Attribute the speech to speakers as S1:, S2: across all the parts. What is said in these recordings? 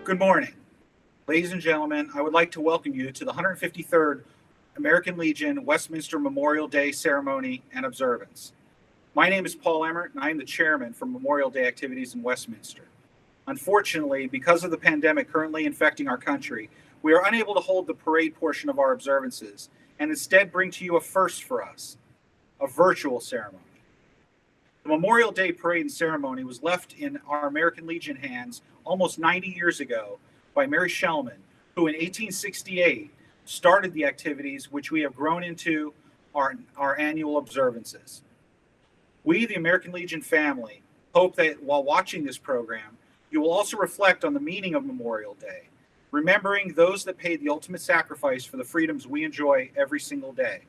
S1: Good morning. Ladies and gentlemen, I would like to welcome you to the 153rd American Legion Westminster Memorial Day Ceremony and Observance. My name is Paul Emmert, and I am the chairman for Memorial Day activities in Westminster. Unfortunately, because of the pandemic currently infecting our country, we are unable to hold the parade portion of our observances and instead bring to you a first for us, a virtual ceremony. The Memorial Day parade and ceremony was left in our American Legion hands almost 90 years ago by Mary Shellman, who in 1868 started the activities which we have grown into our annual observances. We, the American Legion family, hope that while watching this program, you will also reflect on the meaning of Memorial Day, remembering those that paid the ultimate sacrifice for the freedoms we enjoy every single day.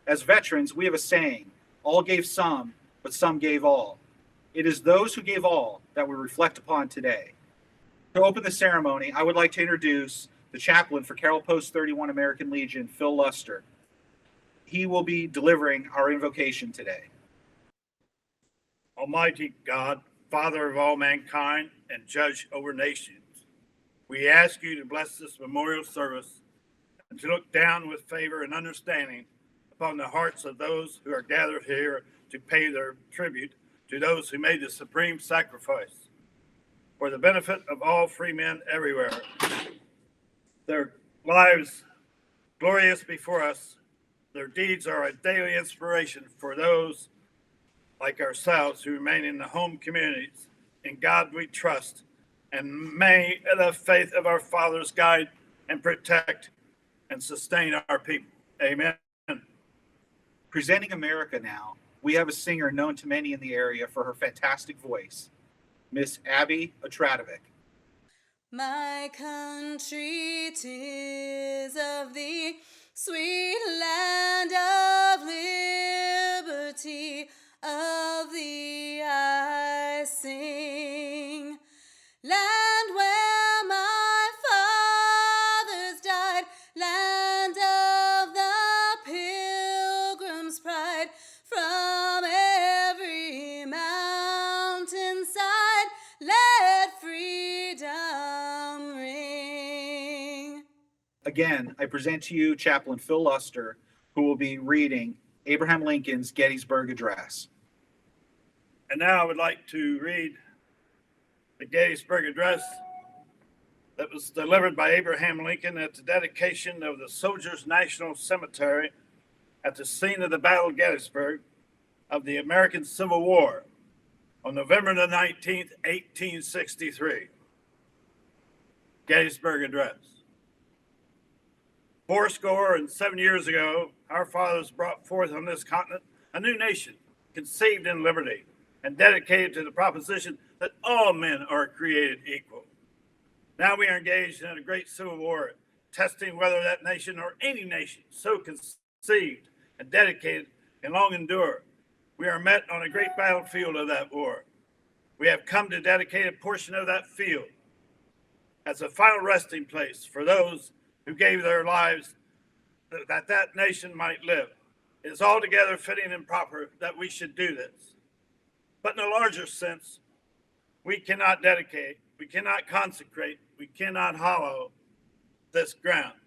S1: As veterans, we have a saying, all gave some, but some gave all. It is those who gave all that we reflect upon today. To open the ceremony, I would like to introduce the chaplain for Carroll Post 31 American Legion, Phil Luster. He will be delivering our invocation today.
S2: Almighty God, Father of all mankind and Judge over nations, we ask you to bless this memorial service and to look down with favor and understanding upon the hearts of those who are gathered here to pay their tribute to those who made the supreme sacrifice for the benefit of all free men everywhere. Their lives glorious before us, their deeds are a daily inspiration for those like ourselves who remain in the home communities. In God we trust, and may the faith of our fathers guide and protect and sustain our people. Amen.
S1: Presenting America now, we have a singer known to many in the area for her fantastic voice, Miss Abby Atradovic.
S3: My country, 'tis of thee, sweet land of liberty, of thee I sing. Land where my fathers died, land of the pilgrim's pride, from every mountainside, let freedom ring.
S1: Again, I present to you Chaplain Phil Luster, who will be reading Abraham Lincoln's Gettysburg Address.
S2: And now I would like to read the Gettysburg Address that was delivered by Abraham Lincoln at the dedication of the Soldiers' National Cemetery at the scene of the Battle of Gettysburg of the American Civil War on November the 19th, 1863. Gettysburg Address. 77 years ago, our fathers brought forth on this continent a new nation, conceived in liberty and dedicated to the proposition that all men are created equal. Now we are engaged in a great civil war, testing whether that nation or any nation so conceived and dedicated can long endure. We are met on a great battlefield of that war. We have come to dedicate a portion of that field as a final resting place for those who gave their lives that that nation might live. It is altogether fitting and proper that we should do this. But in a larger sense, we cannot dedicate, we cannot consecrate, we cannot hallow this ground.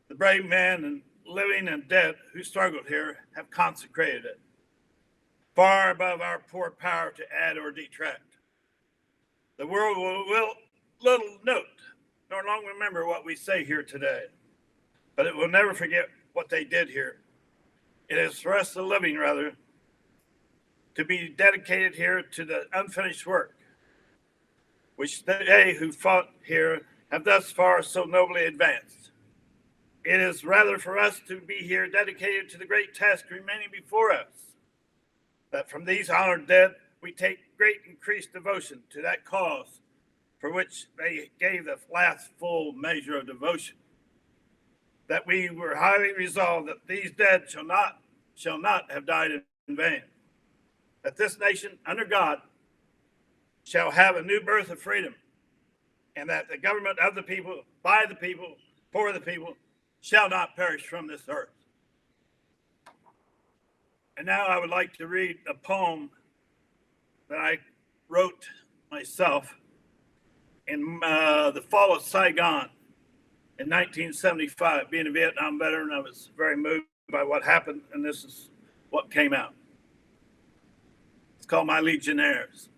S2: The brave men and living and dead who struggled here have consecrated it, far above our poor power to add or detract. The world will little note nor long remember what we say here today, but it will never forget what they did here. It is for us, the living, rather, to be dedicated here to the unfinished work, which they who fought here have thus far so nobly advanced. It is rather for us to be here dedicated to the great task remaining before us, that from these honored dead we take great increased devotion to that cause for which they gave the last full measure of devotion, that we were highly resolved that these dead shall not have died in vain, that this nation under God shall have a new birth of freedom, and that the government of the people, by the people, for the people, shall not perish from this earth. And now I would like to read a poem that I wrote myself in the fall of Saigon in 1975. Being a Vietnam veteran, I was very moved by what happened, and this is what came out. It's called My Legionnaires.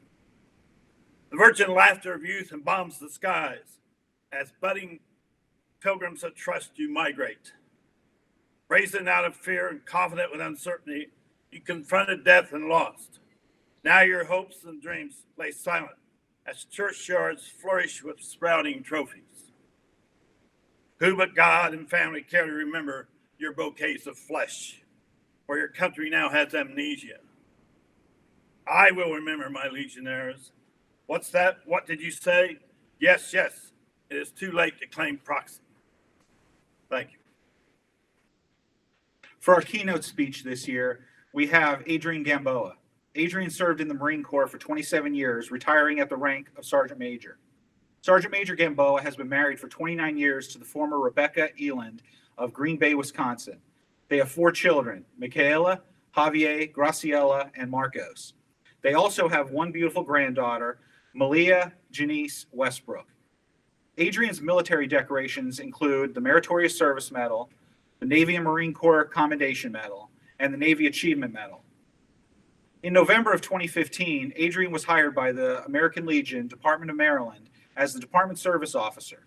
S2: The virgin laughter of youth embalms the skies as budding pilgrims of trust you migrate. Brazen out of fear and confident with uncertainty, you confronted death and lost. Now your hopes and dreams lay silent as churchyards flourish with sprouting trophies. Who but God and family care to remember your bouquets of flesh, where your country now has amnesia? I will remember my legionnaires. What's that? What did you say? Yes, yes, it is too late to claim proxy. Thank you.
S1: For our keynote speech this year, we have Adrian Gamboa. Adrian served in the Marine Corps for 27 years, retiring at the rank of Sergeant Major. Sergeant Major Gamboa has been married for 29 years to the former Rebecca Eland of Green Bay, Wisconsin. They have 4 children, Michaela, Javier, Graciela, and Marcos. They also have 1 beautiful granddaughter, Malia Janice Westbrook. Adrian's military decorations include the Meritorious Service Medal, the Navy and Marine Corps Commendation Medal, and the Navy Achievement Medal. In November of 2015, Adrian was hired by the American Legion, Department of Maryland, as the Department Service Officer.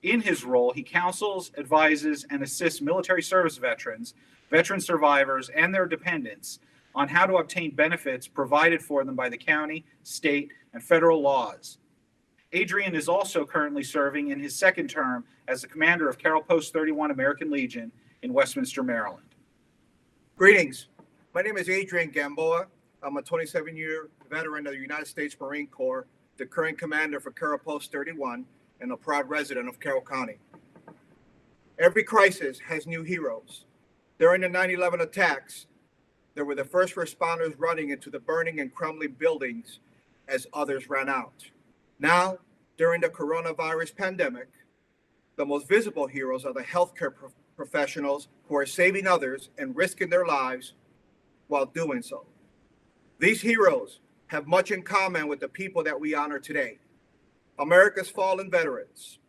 S1: In his role, he counsels, advises, and assists military service veterans, veteran survivors, and their dependents on how to obtain benefits provided for them by the county, state, and federal laws. Adrian is also currently serving in his 2nd term as the commander of Carroll Post 31 American Legion in Westminster, Maryland.
S4: Greetings. My name is Adrian Gamboa. I'm a 27-year veteran of the United States Marine Corps, the current commander for Carroll Post 31, and a proud resident of Carroll County. Every crisis has new heroes. During the 9/11 attacks, there were the first responders running into the burning and crumbling buildings as others ran out. Now, during the coronavirus pandemic, the most visible heroes are the healthcare professionals who are saving others and risking their lives while doing so. These heroes have much in common with the people that we honor today, America's fallen veterans.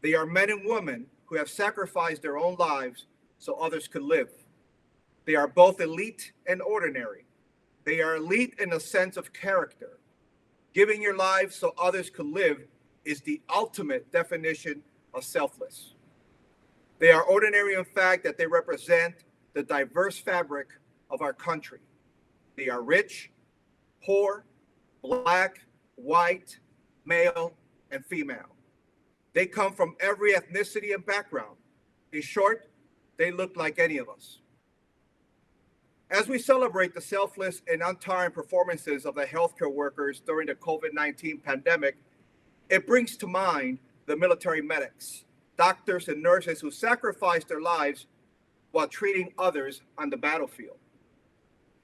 S4: They are men and women who have sacrificed their own lives so others could live. They are both elite and ordinary. They are elite in a sense of character. Giving your life so others could live is the ultimate definition of selfless. They are ordinary in fact that they represent the diverse fabric of our country. They are rich, poor, black, white, male, and female. They come from every ethnicity and background. In short, they look like any of us. As we celebrate the selfless and untiring performances of the healthcare workers during the COVID-19 pandemic, it brings to mind the military medics, doctors and nurses who sacrificed their lives while treating others on the battlefield.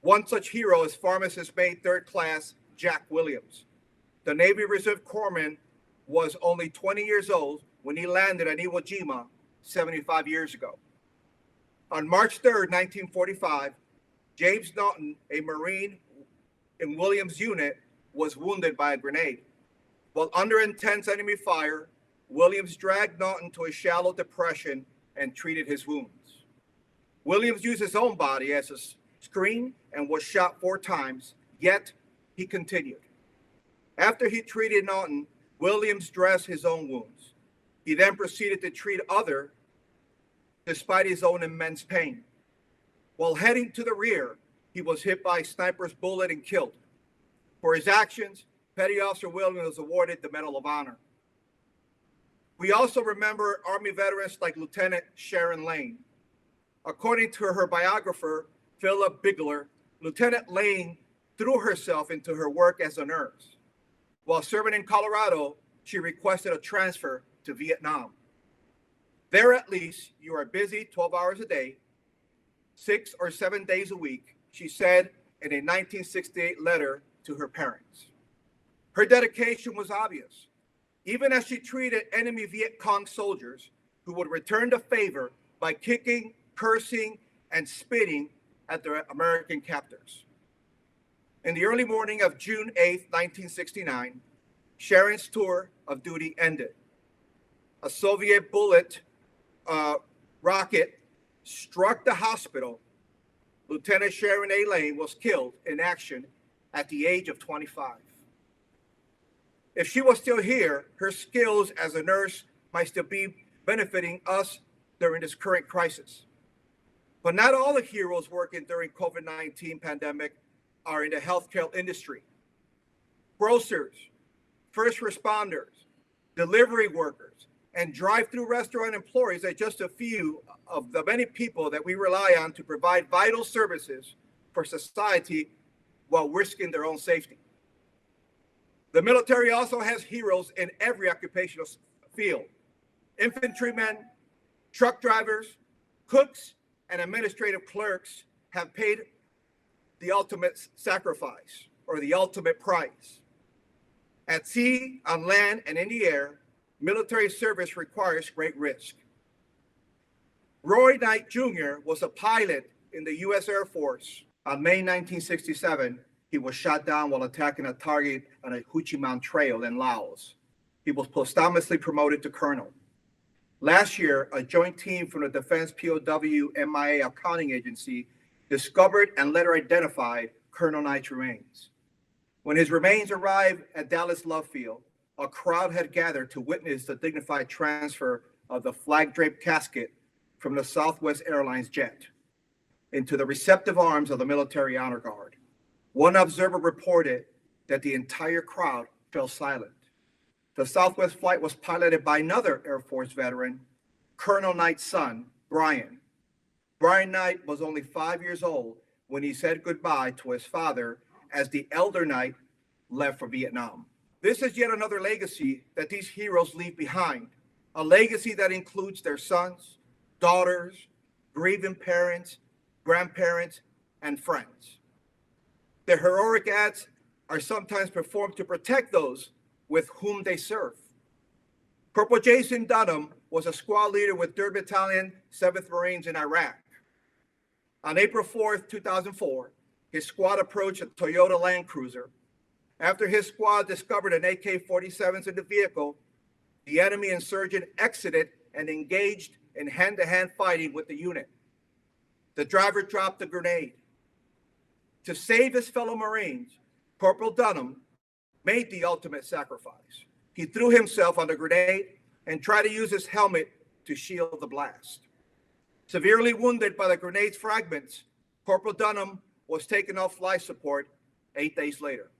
S4: One such hero is Pharmacist Mate 3rd Class Jack Williams. The Navy Reserve Corpsman was only 20 years old when he landed at Iwo Jima 75 years ago. On March 3rd, 1945, James Naughton, a Marine in Williams' unit, was wounded by a grenade. While under intense enemy fire, Williams dragged Naughton to a shallow depression and treated his wounds. Williams used his own body as a screen and was shot 4 times, yet he continued. After he treated Naughton, Williams dressed his own wounds. He then proceeded to treat others despite his own immense pain. While heading to the rear, he was hit by a sniper's bullet and killed. For his actions, Petty Officer Williams was awarded the Medal of Honor. We also remember Army veterans like Lieutenant Sharon Lane. According to her biographer, Philip Bigler, Lieutenant Lane threw herself into her work as a nurse. While serving in Colorado, she requested a transfer to Vietnam. There, at least, you are busy 12 hours a day, 6 or 7 days a week, she said in a 1968 letter to her parents. Her dedication was obvious, even as she treated enemy Viet Cong soldiers who would return the favor by kicking, cursing, and spitting at their American captors. In the early morning of June 8, 1969, Sharon's tour of duty ended. A Soviet bullet rocket struck the hospital. Lieutenant Sharon A. Lane was killed in action at the age of 25. If she was still here, her skills as a nurse might still be benefiting us during this current crisis. But not all the heroes working during COVID-19 pandemic are in the healthcare industry. Grocers, first responders, delivery workers, and drive-through restaurant employees are just a few of the many people that we rely on to provide vital services for society while risking their own safety. The military also has heroes in every occupational field. Infantrymen, truck drivers, cooks, and administrative clerks have paid the ultimate sacrifice or the ultimate price. At sea, on land, and in the air, military service requires great risk. Roy Knight Jr. was a pilot in the U.S. Air Force. On May 1967, he was shot down while attacking a target on a Huchiman Trail in Laos. He was posthumously promoted to colonel. Last year, a joint team from the Defense POW MIA Accounting Agency discovered and later identified Colonel Knight's remains. When his remains arrived at Dallas Love Field, a crowd had gathered to witness the dignified transfer of the flag-draped casket from the Southwest Airlines jet into the receptive arms of the Military Honor Guard. One observer reported that the entire crowd fell silent. The Southwest flight was piloted by another Air Force veteran, Colonel Knight's son, Brian. Brian Knight was only 5 years old when he said goodbye to his father as the elder Knight left for Vietnam. This is yet another legacy that these heroes leave behind, a legacy that includes their sons, daughters, grieving parents, grandparents, and friends. Their heroic acts are sometimes performed to protect those with whom they serve. Corporal Jason Dunham was a squad leader with 3rd Battalion, 7th Marines in Iraq. On April 4th, 2004, his squad approached a Toyota Land Cruiser. After his squad discovered an AK-47s in the vehicle, the enemy insurgent exited and engaged in hand-to-hand fighting with the unit. The driver dropped a grenade. To save his fellow Marines, Corporal Dunham made the ultimate sacrifice. He threw himself on the grenade and tried to use his helmet to shield the blast. Severely wounded by the grenade's fragments, Corporal Dunham was taken off life support 8 days later.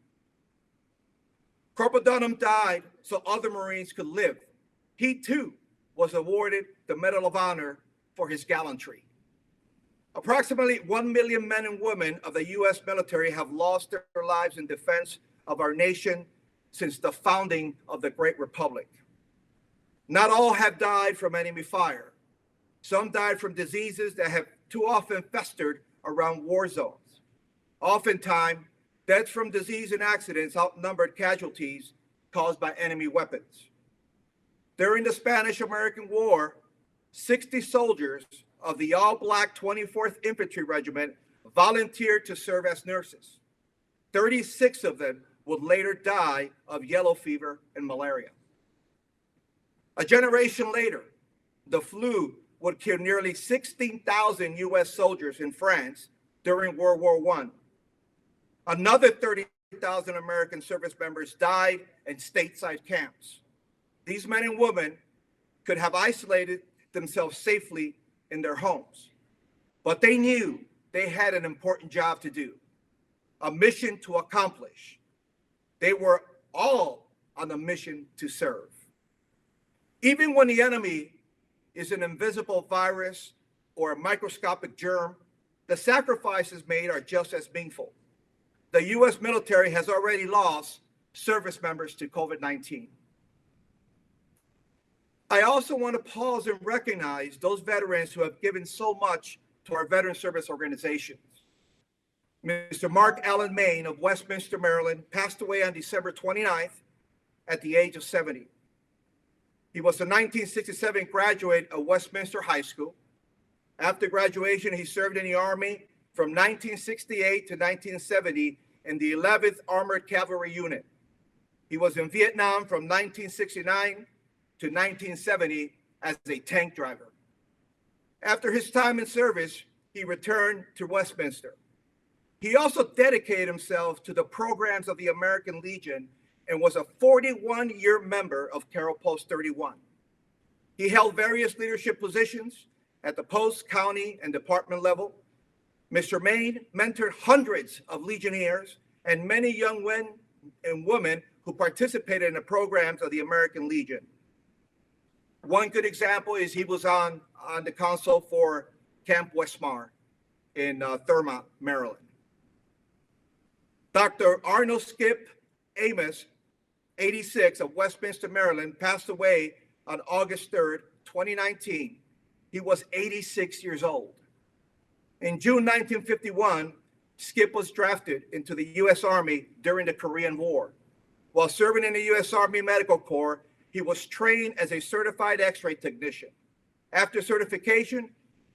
S4: Corporal Dunham died so other Marines could live. He too was awarded the Medal of Honor for his gallantry. Approximately 1 million men and women of the U.S. military have lost their lives in defense of our nation since the founding of the Great Republic. Not all have died from enemy fire. Some died from diseases that have too often festered around war zones. Oftentimes, deaths from disease and accidents outnumbered casualties caused by enemy weapons. During the Spanish-American War, 60 soldiers of the all-black 24th Infantry Regiment volunteered to serve as nurses. 36 of them would later die of yellow fever and malaria. A generation later, the flu would kill nearly 16,000 U.S. soldiers in France during World War I. Another 30,000 American service members died in stateside camps. These men and women could have isolated themselves safely in their homes, but they knew they had an important job to do, a mission to accomplish. They were all on a mission to serve. Even when the enemy is an invisible virus or a microscopic germ, the sacrifices made are just as meaningful. The U.S. military has already lost service members to COVID-19. I also want to pause and recognize those veterans who have given so much to our veteran service organizations. Mr. Mark Allen Main of Westminster, Maryland, passed away on December 29th at the age of 70. He was a 1967 graduate of Westminster High School. After graduation, he served in the Army from 1968 to 1970 in the 11th Armored Cavalry Unit. He was in Vietnam from 1969 to 1970 as a tank driver. After his time in service, he returned to Westminster. He also dedicated himself to the programs of the American Legion and was a 41-year member of Carroll Post 31. He held various leadership positions at the post, county, and department level. Mr. Main mentored hundreds of Legionnaires and many young men and women who participated in the programs of the American Legion. One good example is he was on the council for Camp Westmar in Thurmont, Maryland. Dr. Arnold Skip Amos, 86, of Westminster, Maryland, passed away on August 3rd, 2019. He was 86 years old. In June 1951, Skip was drafted into the U.S. Army during the Korean War. While serving in the U.S. Army Medical Corps, he was trained as a certified X-ray technician. After certification,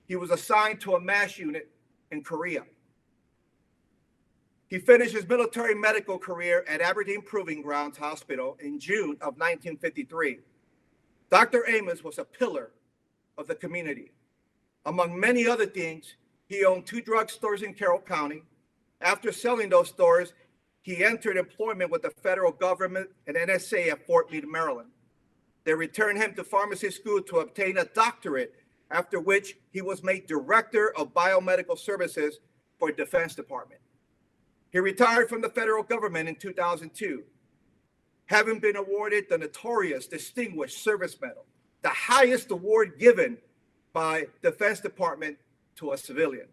S4: he was assigned to a MASH unit in Korea. He finished his military medical career at Aberdeen Proving Grounds Hospital in June of 1953. Dr. Amos was a pillar of the community. Among many other things, he owned 2 drugstores in Carroll County. After selling those stores, he entered employment with the federal government and NSA at Fort Meade, Maryland. They returned him to pharmacy school to obtain a doctorate, after which he was made director of biomedical services for the Defense Department. He retired from the federal government in 2002, having been awarded the notorious Distinguished Service Medal, the highest award given by Defense Department to a civilian.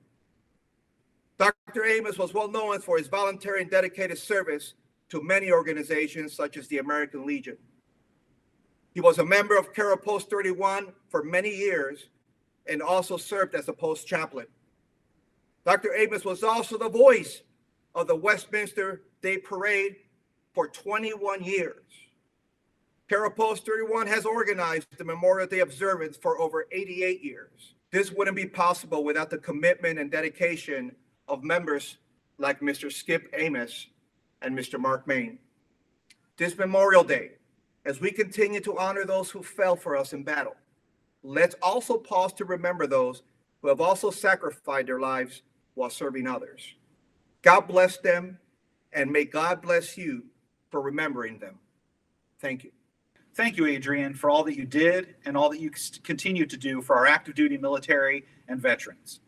S4: Dr. Amos was well known for his voluntary and dedicated service to many organizations such as the American Legion. He was a member of Carroll Post 31 for many years and also served as a post chaplain. Dr. Amos was also the voice of the Westminster Day Parade for 21 years. Carroll Post 31 has organized the Memorial Day observance for over 88 years. This wouldn't be possible without the commitment and dedication of members like Mr. Skip Amos and Mr. Mark Main. This Memorial Day, as we continue to honor those who fell for us in battle, let's also pause to remember those who have also sacrificed their lives while serving others. God bless them, and may God bless you for remembering them. Thank you.
S1: Thank you, Adrian, for all that you did and all that you continue to do for our active duty military and veterans.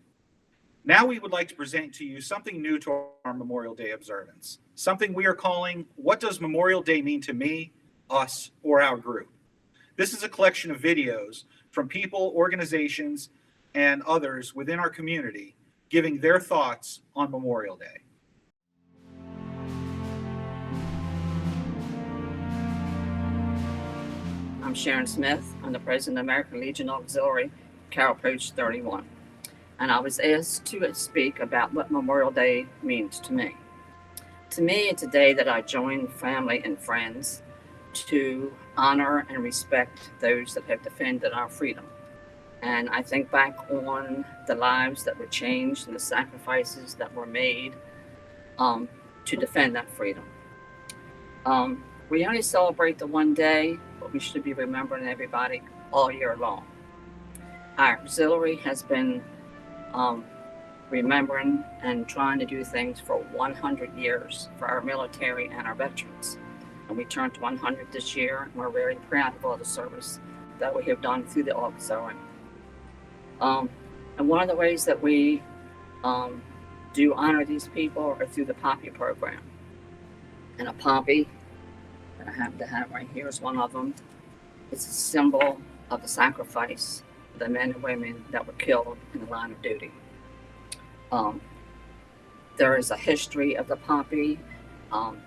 S1: Now we would like to present to you something new to our Memorial Day observance, something we are calling, What Does Memorial Day Mean to Me, Us, or Our Group? This is a collection of videos from people, organizations, and others within our community giving their thoughts on Memorial Day.
S5: I'm Sharon Smith. I'm the president of American Legion Auxiliary, Carroll Post 31. And I was asked to speak about what Memorial Day means to me. To me, it's a day that I join family and friends to honor and respect those that have defended our freedom. And I think back on the lives that were changed and the sacrifices that were made to defend that freedom. We only celebrate the one day, but we should be remembering everybody all year long. Our auxiliary has been remembering and trying to do things for 100 years for our military and our veterans. And we turned 100 this year, and we're very proud of all the service that we have done through the auxiliary. And one of the ways that we do honor these people are through the Poppy program. And a poppy that I happen to have right here is one of them. It's a symbol of the sacrifice of the men and women that were killed in the line of duty. There is a history of the poppy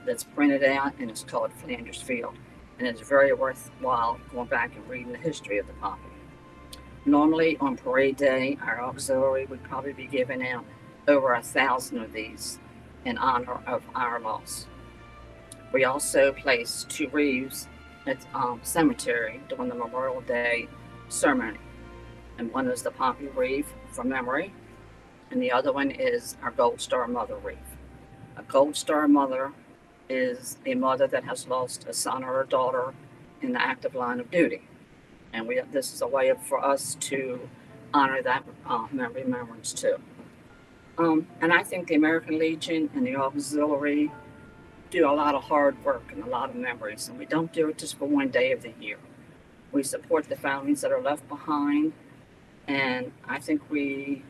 S5: that's printed out, and it's called Flanders Field. And it's very worthwhile going back and reading the history of the poppy. Normally on parade day, our auxiliary would probably be giving out over 1,000 of these in honor of our loss. We also place 2 wreaths at cemetery during the Memorial Day ceremony. And one is the poppy wreath from memory, and the other one is our Gold Star Mother wreath. A Gold Star Mother is a mother that has lost a son or a daughter in the active line of duty. And this is a way for us to honor that remembrance too. And I think the American Legion and the Auxiliary do a lot of hard work and a lot of memories, and we don't do it just for one day of the year. We support the families that are left behind, and I think we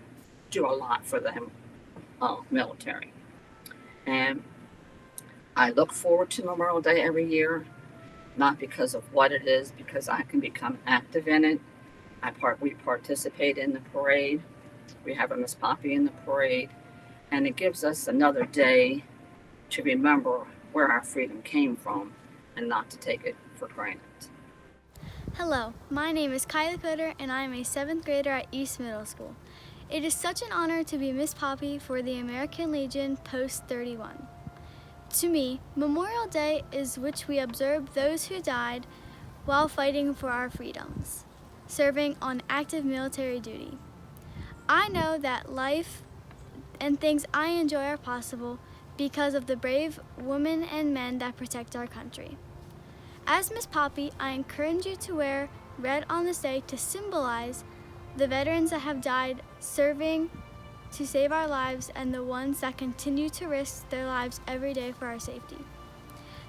S5: do a lot for the military. And I look forward to Memorial Day every year, not because of what it is, because I can become active in it. We participate in the parade. We have a Miss Poppy in the parade, and it gives us another day to remember where our freedom came from and not to take it for granted.
S6: Hello, my name is Kylie Coder and I am a 7th grader at East Middle School. It is such an honor to be Miss Poppy for the American Legion Post 31. To me, Memorial Day is which we observe those who died while fighting for our freedoms, serving on active military duty. I know that life and things I enjoy are possible because of the brave women and men that protect our country. As Miss Poppy, I encourage you to wear red on this day to symbolize the veterans that have died serving to save our lives and the ones that continue to risk their lives every day for our safety.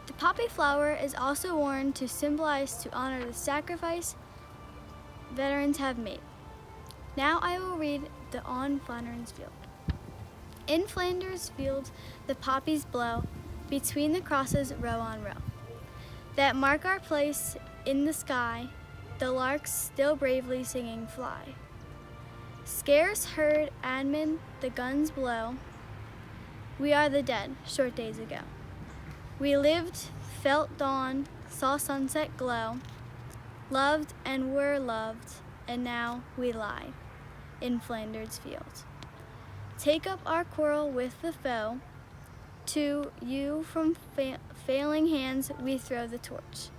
S6: The poppy flower is also worn to symbolize to honor the sacrifice veterans have made. Now I will read the On Flanders Field. In Flanders Fields, the poppies blow, between the crosses row on row, that mark our place in the sky, the larks still bravely singing fly. Scarce heard admin the guns blow, we are the dead, short days ago. We lived, felt dawn, saw sunset glow, loved and were loved, and now we lie in Flanders Fields. Take up our quarrel with the foe, to you from failing hands we throw the torch,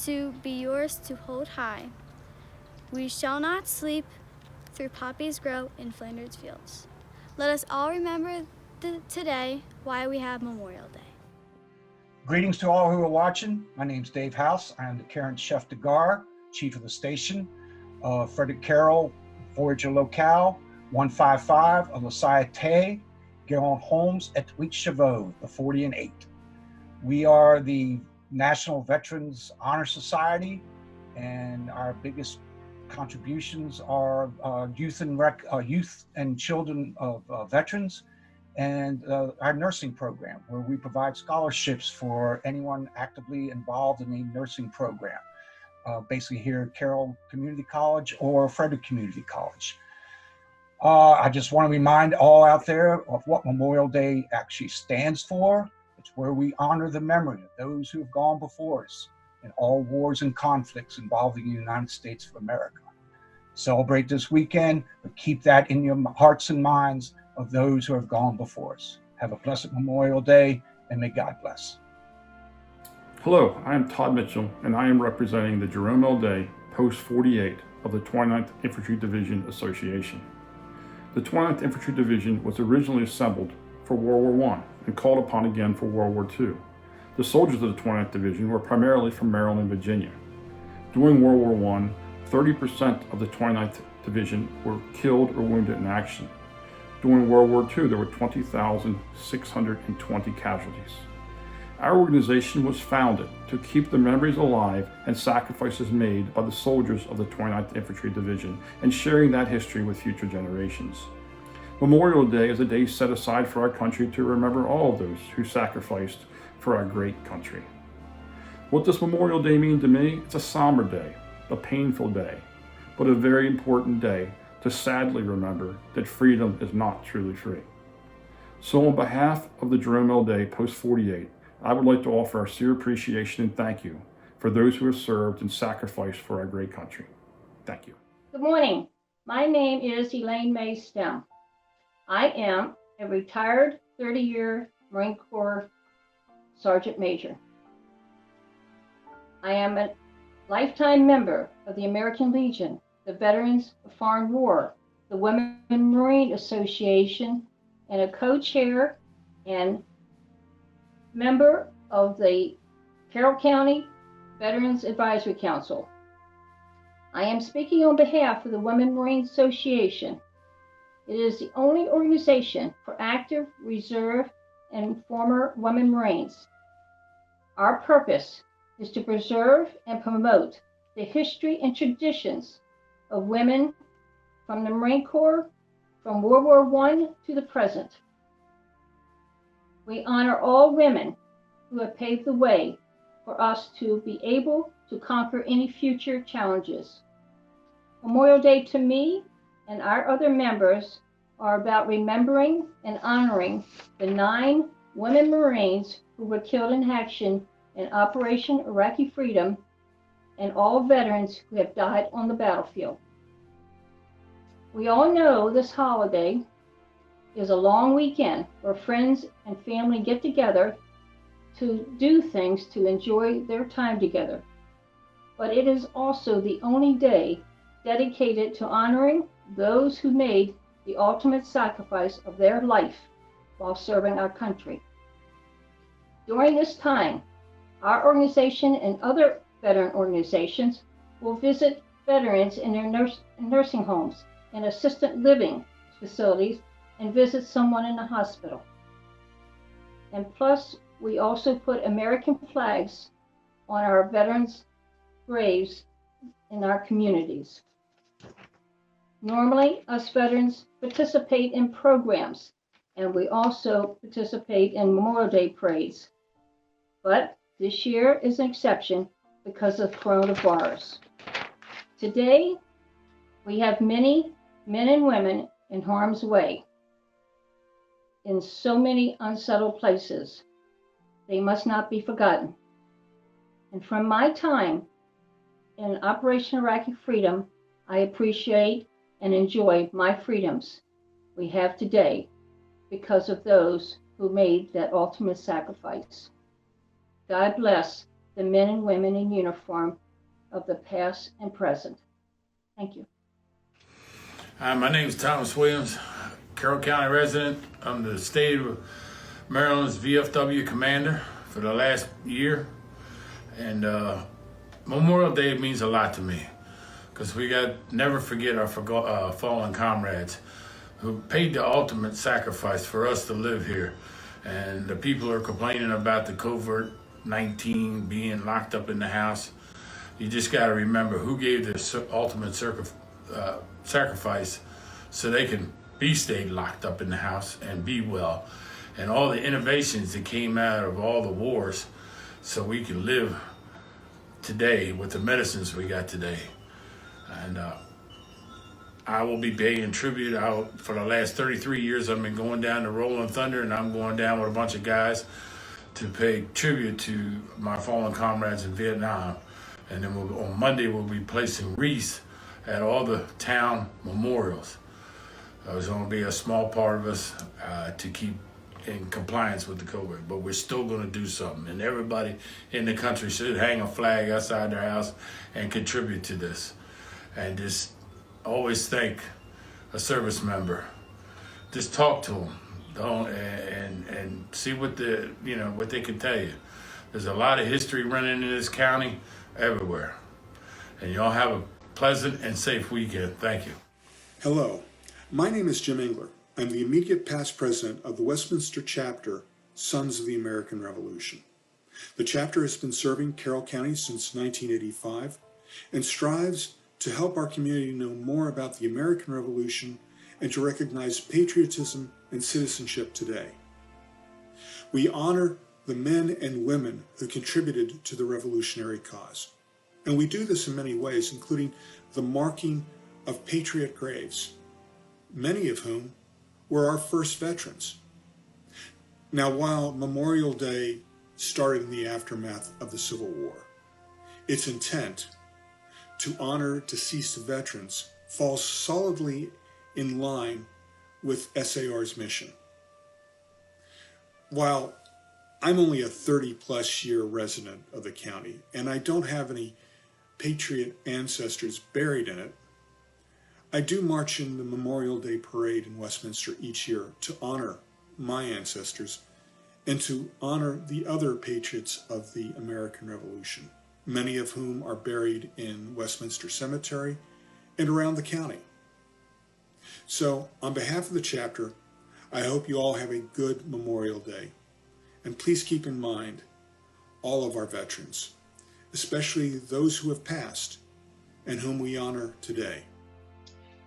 S6: to be yours to hold high. We shall not sleep through poppies grow in Flanders Fields. Let us all remember today why we have Memorial Day.
S7: Greetings to all who are watching. My name's Dave House. I am the current chef de gare, chief of the station, Frederick Carroll, Voyager Locale, 155 of La Société, Guérin Holmes et 8 Chevaux, the 40 and 8. We are the National Veterans Honor Society, and our biggest contributions are youth and children of veterans, and our nursing program, where we provide scholarships for anyone actively involved in a nursing program, basically here at Carroll Community College or Frederick Community College. I just want to remind all out there of what Memorial Day actually stands for. It's where we honor the memory of those who have gone before us in all wars and conflicts involving the United States of America. Celebrate this weekend, but keep that in your hearts and minds of those who have gone before us. Have a blessed Memorial Day, and may God bless.
S8: Hello, I am Todd Mitchell, and I am representing the Jerome L. Day Post 48 of the 29th Infantry Division Association. The 29th Infantry Division was originally assembled for World War I and called upon again for World War II. The soldiers of the 29th Division were primarily from Maryland and Virginia. During World War I, 30% of the 29th Division were killed or wounded in action. During World War II, there were 20,620 casualties. Our organization was founded to keep the memories alive and sacrifices made by the soldiers of the 29th Infantry Division and sharing that history with future generations. Memorial Day is a day set aside for our country to remember all of those who sacrificed for our great country. What does Memorial Day mean to me? It's a somber day, a painful day, but a very important day to sadly remember that freedom is not truly free. So on behalf of the Jerome L. Day Post 48, I would like to offer our sincere appreciation and thank you for those who have served and sacrificed for our great country. Thank you.
S9: Good morning. My name is Elaine Mae Stem. I am a retired 30-year Marine Corps Sergeant Major. I am a lifetime member of the American Legion, the Veterans of Foreign War, the Women Marine Association, and a co-chair and member of the Carroll County Veterans Advisory Council. I am speaking on behalf of the Women Marine Association. It is the only organization for active, reserve, and former women Marines. Our purpose is to preserve and promote the history and traditions of women from the Marine Corps from World War I to the present. We honor all women who have paved the way for us to be able to conquer any future challenges. Memorial Day to me and our other members are about remembering and honoring the 9 women Marines who were killed in action in Operation Iraqi Freedom and all veterans who have died on the battlefield. We all know this holiday is a long weekend where friends and family get together to do things to enjoy their time together. But it is also the only day dedicated to honoring those who made the ultimate sacrifice of their life while serving our country. During this time, our organization and other veteran organizations will visit veterans in their nursing homes and assisted living facilities and visit someone in the hospital. And plus, we also put American flags on our veterans' graves in our communities. Normally, us veterans participate in programs, and we also participate in Memorial Day parades. But this year is an exception because of coronavirus. Today, we have many men and women in harm's way in so many unsettled places. They must not be forgotten. And from my time in Operation Iraqi Freedom, I appreciate and enjoy my freedoms we have today because of those who made that ultimate sacrifice. God bless the men and women in uniform of the past and present. Thank you.
S10: Hi, my name is Thomas Williams, Carroll County resident. I'm the state of Maryland's VFW commander for the last year. And Memorial Day means a lot to me because we got never forget our fallen comrades who paid the ultimate sacrifice for us to live here. And the people are complaining about the COVID-19 being locked up in the house. You just got to remember who gave the ultimate sacrifice so they can stay locked up in the house and be well. And all the innovations that came out of all the wars so we can live today with the medicines we got today. And I will be paying tribute out for the last 33 years. I've been going down to Rolling Thunder, and I'm going down with a bunch of guys to pay tribute to my fallen comrades in Vietnam. And then on Monday, we'll be placing wreaths at all the town memorials. There's going to be a small part of us to keep in compliance with the COVID, but we're still going to do something. And everybody in the country should hang a flag outside their house and contribute to this. And just always thank a service member. Just talk to them, and see what what they can tell you. There's a lot of history running in this county everywhere. And y'all have a pleasant and safe weekend. Thank you.
S11: Hello, my name is Jim Engler. I'm the immediate past president of the Westminster chapter, Sons of the American Revolution. The chapter has been serving Carroll County since 1985 and strives to help our community know more about the American Revolution and to recognize patriotism and citizenship today. We honor the men and women who contributed to the revolutionary cause. And we do this in many ways, including the marking of patriot graves, many of whom were our first veterans. Now, while Memorial Day started in the aftermath of the Civil War, its intent to honor deceased veterans falls solidly in line with SAR's mission. While I'm only a 30-plus year resident of the county, and I don't have any patriot ancestors buried in it, I do march in the Memorial Day Parade in Westminster each year to honor my ancestors and to honor the other patriots of the American Revolution, many of whom are buried in Westminster Cemetery and around the county. So, on behalf of the chapter, I hope you all have a good Memorial Day. And please keep in mind all of our veterans, especially those who have passed and whom we honor today.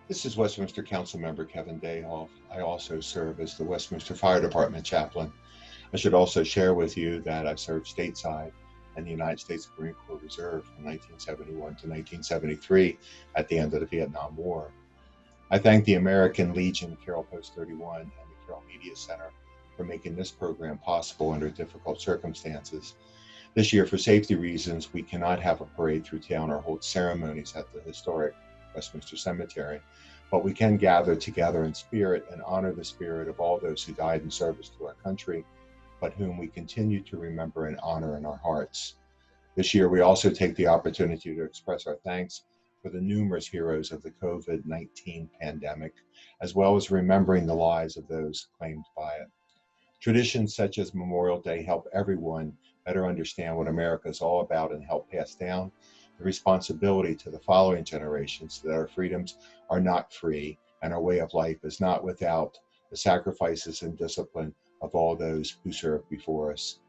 S12: This is Westminster Councilmember Kevin Dayhoff. I also serve as the Westminster Fire Department chaplain. I should also share with you that I served stateside in the United States Marine Corps Reserve from 1971 to 1973 at the end of the Vietnam War. I thank the American Legion, Carroll Post 31, and the Carroll Media Center for making this program possible under difficult circumstances. This year, for safety reasons, we cannot have a parade through town or hold ceremonies at the historic Westminster Cemetery, but we can gather together in spirit and honor the spirit of all those who died in service to our country, but whom we continue to remember and honor in our hearts. This year, we also take the opportunity to express our thanks for the numerous heroes of the COVID-19 pandemic, as well as remembering the lives of those claimed by it. Traditions such as Memorial Day help everyone better understand what America is all about and help pass down the responsibility to the following generations that our freedoms are not free and our way of life is not without the sacrifices and discipline of all those who served before us.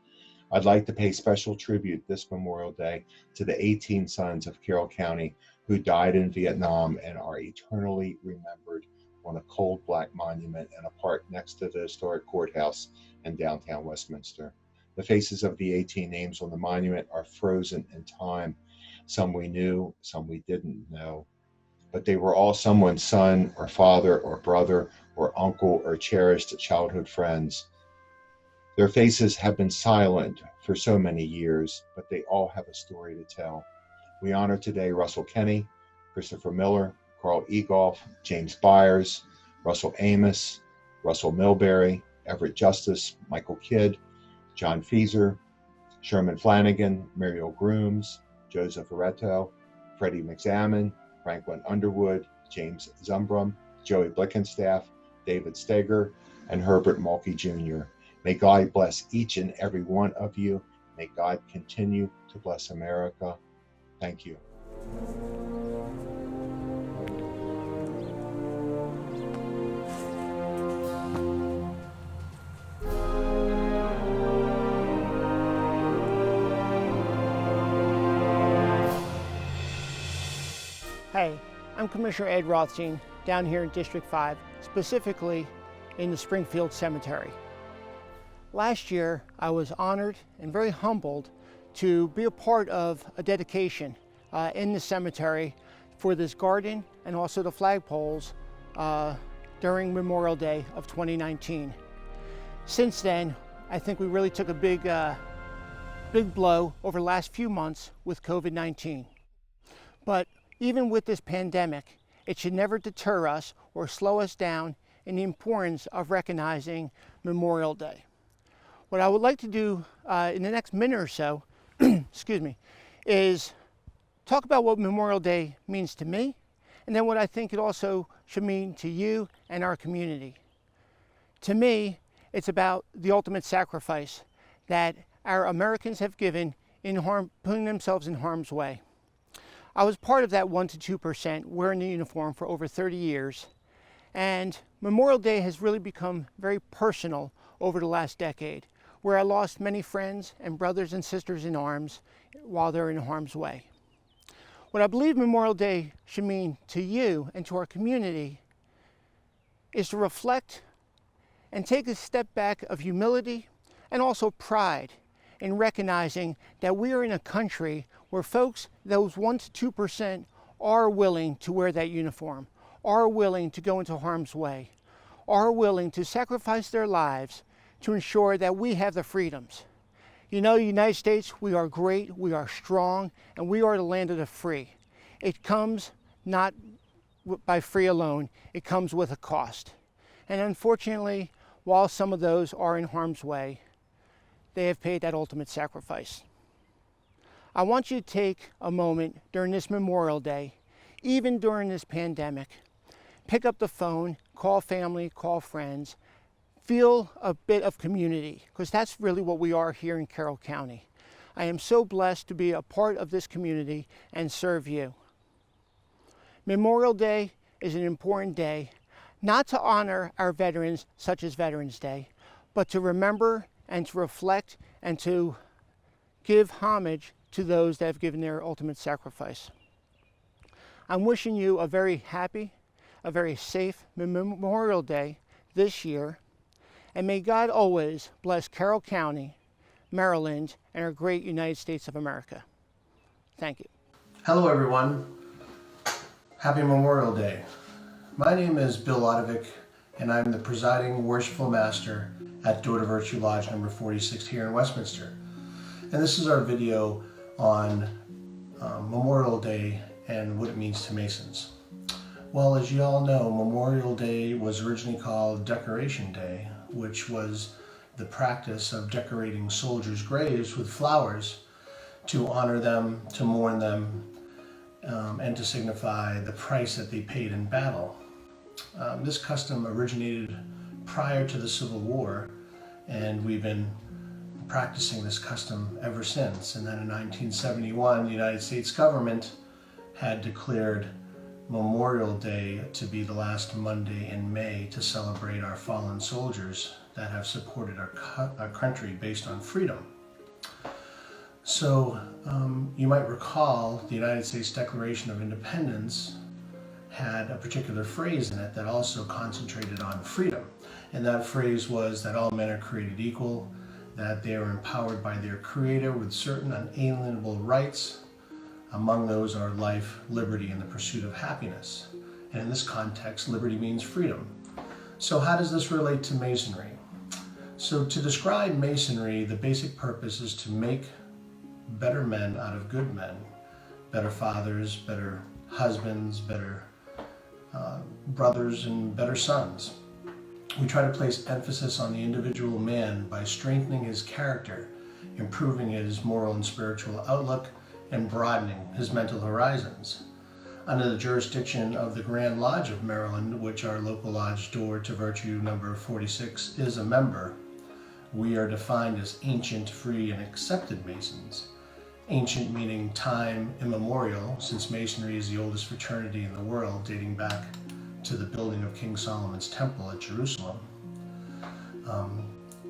S12: I'd like to pay special tribute this Memorial Day to the 18 sons of Carroll County who died in Vietnam and are eternally remembered on a cold black monument in a park next to the historic courthouse in downtown Westminster. The faces of the 18 names on the monument are frozen in time. Some we knew, some we didn't know, but they were all someone's son or father or brother or uncle or cherished childhood friends. Their faces have been silent for so many years, but they all have a story to tell. We honor today Russell Kenny, Christopher Miller, Carl Egolf, James Byers, Russell Amos, Russell Milbury, Everett Justice, Michael Kidd, John Feaser, Sherman Flanagan, Muriel Grooms, Joseph Areto, Freddie McZammon, Franklin Underwood, James Zumbrum, Joey Blickenstaff, David Steger, and Herbert Mulkey Jr. May God bless each and every one of you. May God continue to bless America. Thank you.
S13: Hey, I'm Commissioner Ed Rothstein down here in District 5, specifically in the Springfield Cemetery. Last year, I was honored and very humbled to be a part of a dedication in the cemetery for this garden and also the flagpoles during Memorial Day of 2019. Since then, I think we really took a big blow over the last few months with COVID-19. But even with this pandemic, it should never deter us or slow us down in the importance of recognizing Memorial Day. What I would like to do in the next minute or so, excuse me, is talk about what Memorial Day means to me, and then what I think it also should mean to you and our community. To me, it's about the ultimate sacrifice that our Americans have given in putting themselves in harm's way. I was part of that 1 to 2% wearing the uniform for over 30 years, and Memorial Day has really become very personal over the last decade, where I lost many friends and brothers and sisters in arms while they're in harm's way. What I believe Memorial Day should mean to you and to our community is to reflect and take a step back of humility and also pride in recognizing that we are in a country where folks, those 1 to 2%, are willing to wear that uniform, are willing to go into harm's way, are willing to sacrifice their lives to ensure that we have the freedoms. You know, the United States, we are great, we are strong, and we are the land of the free. It comes not by free alone, it comes with a cost. And unfortunately, while some of those are in harm's way, they have paid that ultimate sacrifice. I want you to take a moment during this Memorial Day, even during this pandemic, pick up the phone, call family, call friends, feel a bit of community, because that's really what we are here in Carroll County. I am so blessed to be a part of this community and serve you. Memorial Day is an important day, not to honor our veterans, such as Veterans Day, but to remember and to reflect and to give homage to those that have given their ultimate sacrifice. I'm wishing you a very happy, a very safe Memorial Day this year, and may God always bless Carroll County, Maryland, and our great United States of America. Thank you.
S14: Hello everyone. Happy Memorial Day. My name is Bill Odovic, and I'm the presiding worshipful master at Door to Virtue Lodge number 46 here in Westminster. And this is our video on Memorial Day and what it means to Masons. Well, as you all know, Memorial Day was originally called Decoration Day, which was the practice of decorating soldiers' graves with flowers to honor them, to mourn them, and to signify the price that they paid in battle. This custom originated prior to the Civil War, and we've been practicing this custom ever since. And then in 1971, the United States government had declared Memorial Day to be the last Monday in May to celebrate our fallen soldiers that have supported our country based on freedom. So you might recall the United States Declaration of Independence had a particular phrase in it that also concentrated on freedom. And that phrase was that all men are created equal, that they are empowered by their Creator with certain unalienable rights. Among those are life, liberty, and the pursuit of happiness. And in this context, liberty means freedom. So how does this relate to Masonry? So to describe Masonry, the basic purpose is to make better men out of good men, better fathers, better husbands, better brothers, and better sons. We try to place emphasis on the individual man by strengthening his character, improving his moral and spiritual outlook, and broadening his mental horizons. Under the jurisdiction of the Grand Lodge of Maryland, which our local lodge Door to Virtue number 46 is a member, we are defined as ancient, free, and accepted Masons. Ancient meaning time immemorial, since Masonry is the oldest fraternity in the world, dating back to the building of King Solomon's Temple at Jerusalem.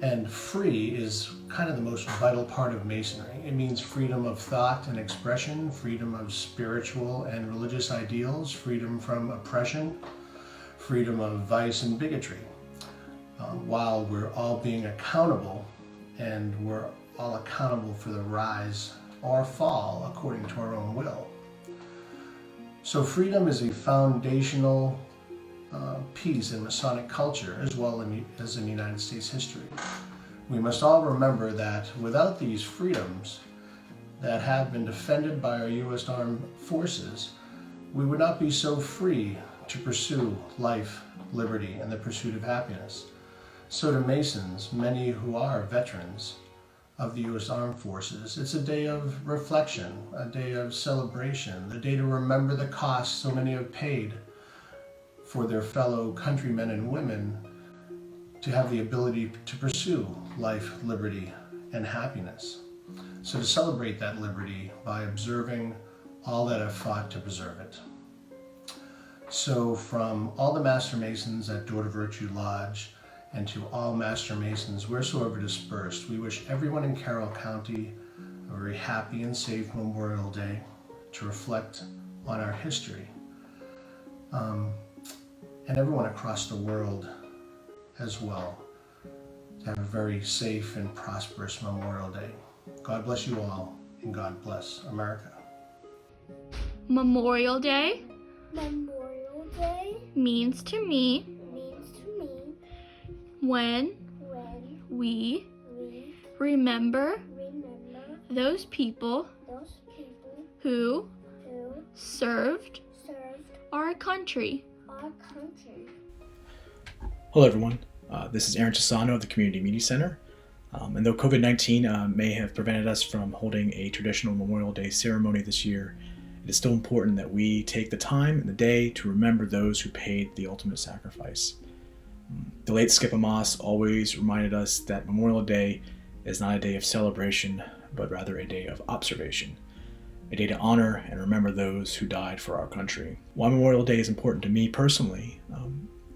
S14: And free is kind of the most vital part of Masonry. It means freedom of thought and expression, freedom of spiritual and religious ideals, freedom from oppression, freedom of vice and bigotry, while we're all being accountable, and we're all accountable for the rise or fall according to our own will. So freedom is a foundational piece in Masonic culture, as well as in United States history. We must all remember that without these freedoms that have been defended by our U.S. Armed Forces, we would not be so free to pursue life, liberty, and the pursuit of happiness. So to Masons, many who are veterans of the U.S. Armed Forces, it's a day of reflection, a day of celebration, a day to remember the cost so many have paid for their fellow countrymen and women to have the ability to pursue life, liberty, and happiness. So to celebrate that liberty by observing all that have fought to preserve it. So from all the Master Masons at Door to Virtue Lodge, and to all Master Masons wheresoever dispersed, we wish everyone in Carroll County a very happy and safe Memorial Day to reflect on our history. And everyone across the world as well, to have a very safe and prosperous Memorial Day. God bless you all, and God bless America.
S15: Memorial Day
S6: Memorial Day
S15: means to me when we remember those people who served our country.
S16: Hello everyone, this is Aaron Chisano of the Community Media Center. And though COVID-19 may have prevented us from holding a traditional Memorial Day ceremony this year, it is still important that we take the time and the day to remember those who paid the ultimate sacrifice. The late Skip Amos always reminded us that Memorial Day is not a day of celebration, but rather a day of observation, a day to honor and remember those who died for our country. Why Memorial Day is important to me personally,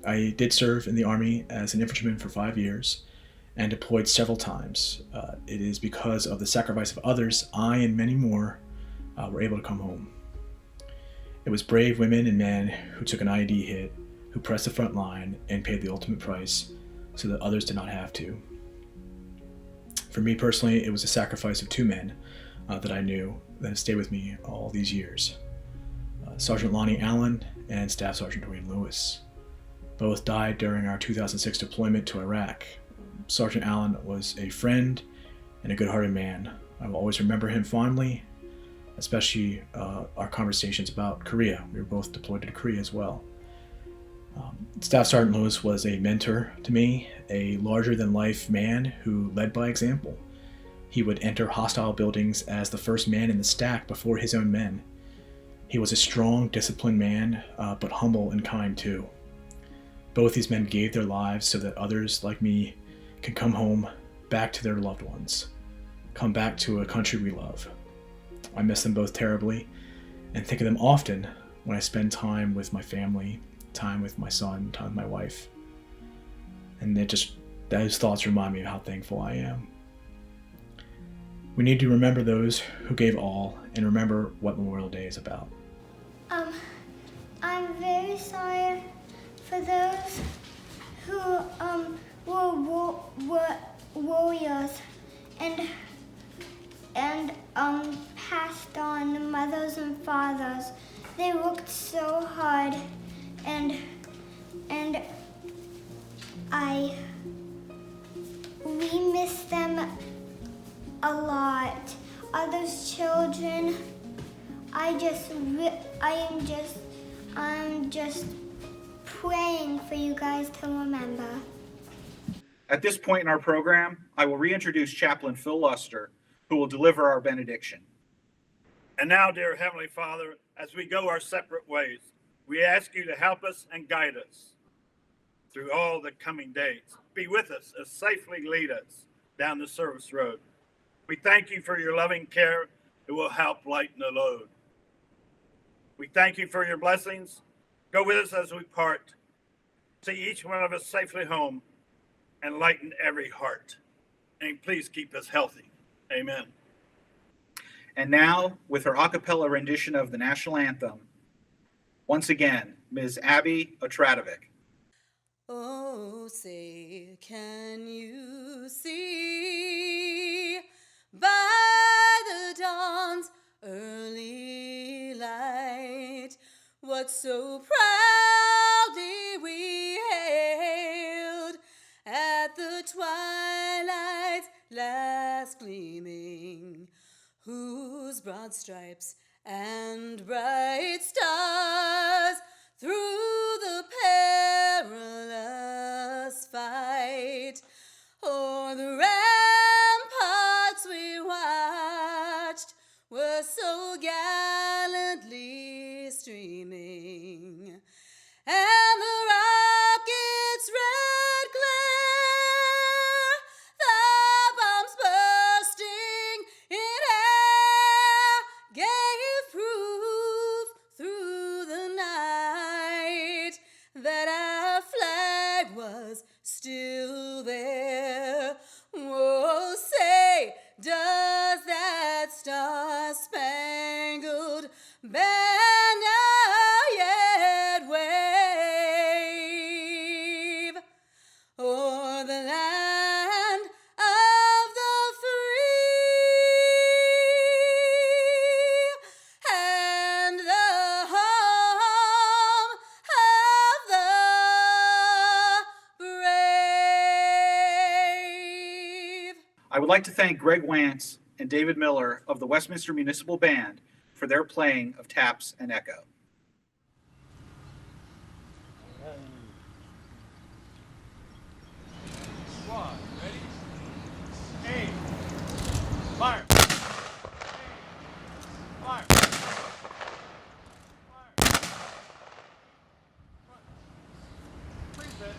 S16: I did serve in the Army as an infantryman for 5 years and deployed several times. It is because of the sacrifice of others, I and many more were able to come home. It was brave women and men who took an IED hit, who pressed the front line and paid the ultimate price so that others did not have to. For me personally, it was a sacrifice of 2 men that I knew that have stayed with me all these years. Sergeant Lonnie Allen and Staff Sergeant Dwayne Lewis. Both died during our 2006 deployment to Iraq. Sergeant Allen was a friend and a good-hearted man. I will always remember him fondly, especially our conversations about Korea. We were both deployed to Korea as well. Staff Sergeant Lewis was a mentor to me, a larger-than-life man who led by example. He would enter hostile buildings as the first man in the stack before his own men. He was a strong, disciplined man, but humble and kind too. Both these men gave their lives so that others like me can come home back to their loved ones, come back to a country we love. I miss them both terribly and think of them often when I spend time with my family, time with my son, time with my wife. And those thoughts remind me of how thankful I am. We need to remember those who gave all and remember what Memorial Day is about.
S17: I'm very sorry for those who were warriors and passed on mothers and fathers. They worked so hard and we miss them a lot. Others children, I'm just praying for you guys to remember.
S1: At this point in our program, I will reintroduce Chaplain Phil Luster, who will deliver our benediction.
S2: And now, dear Heavenly Father, as we go our separate ways, we ask you to help us and guide us through all the coming days. Be with us and safely lead us down the service road. We thank you for your loving care that will help lighten the load. We thank you for your blessings. Go with us as we part. See each one of us safely home and lighten every heart. And please keep us healthy. Amen.
S1: And now, with her a cappella rendition of the national anthem, once again, Ms. Abby Otradovic.
S3: Oh, say, can you see by the dawn's early light what so proudly we hailed at the twilight's last gleaming, whose broad stripes and bright stars through the perilous fight o'er the ramparts we watched were so gallantly streaming, and the rocket's red glare, the bombs bursting in air, gave proof through the night that our flag was still there. Oh, say, does that star-spangled banner yet wave o'er the land of the free and the home of the brave?
S1: I would like to thank Greg Wantz and David Miller of the Westminster Municipal Band for their playing of Taps and Echo.
S18: Squad, ready? Aim. Fire. Fire. Fire. Preset.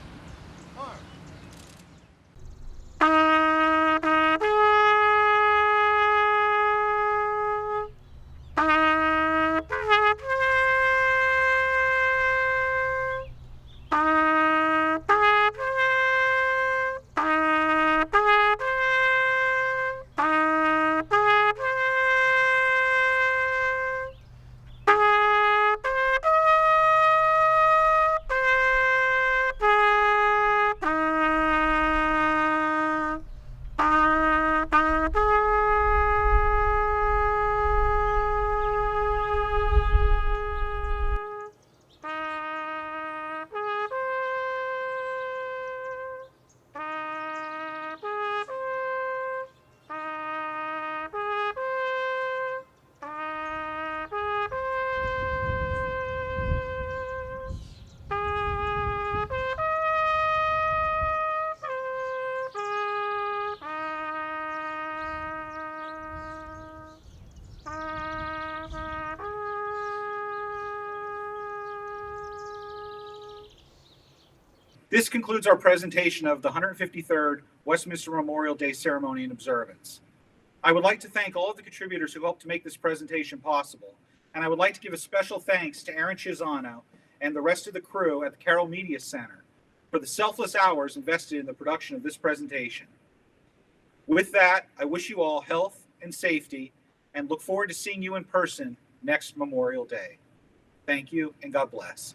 S1: This concludes our presentation of the 153rd Westminster Memorial Day Ceremony and Observance. I would like to thank all of the contributors who helped to make this presentation possible, and I would like to give a special thanks to Aaron Chisano and the rest of the crew at the Carroll Media Center for the selfless hours invested in the production of this presentation. With that, I wish you all health and safety and look forward to seeing you in person next Memorial Day. Thank you and God bless.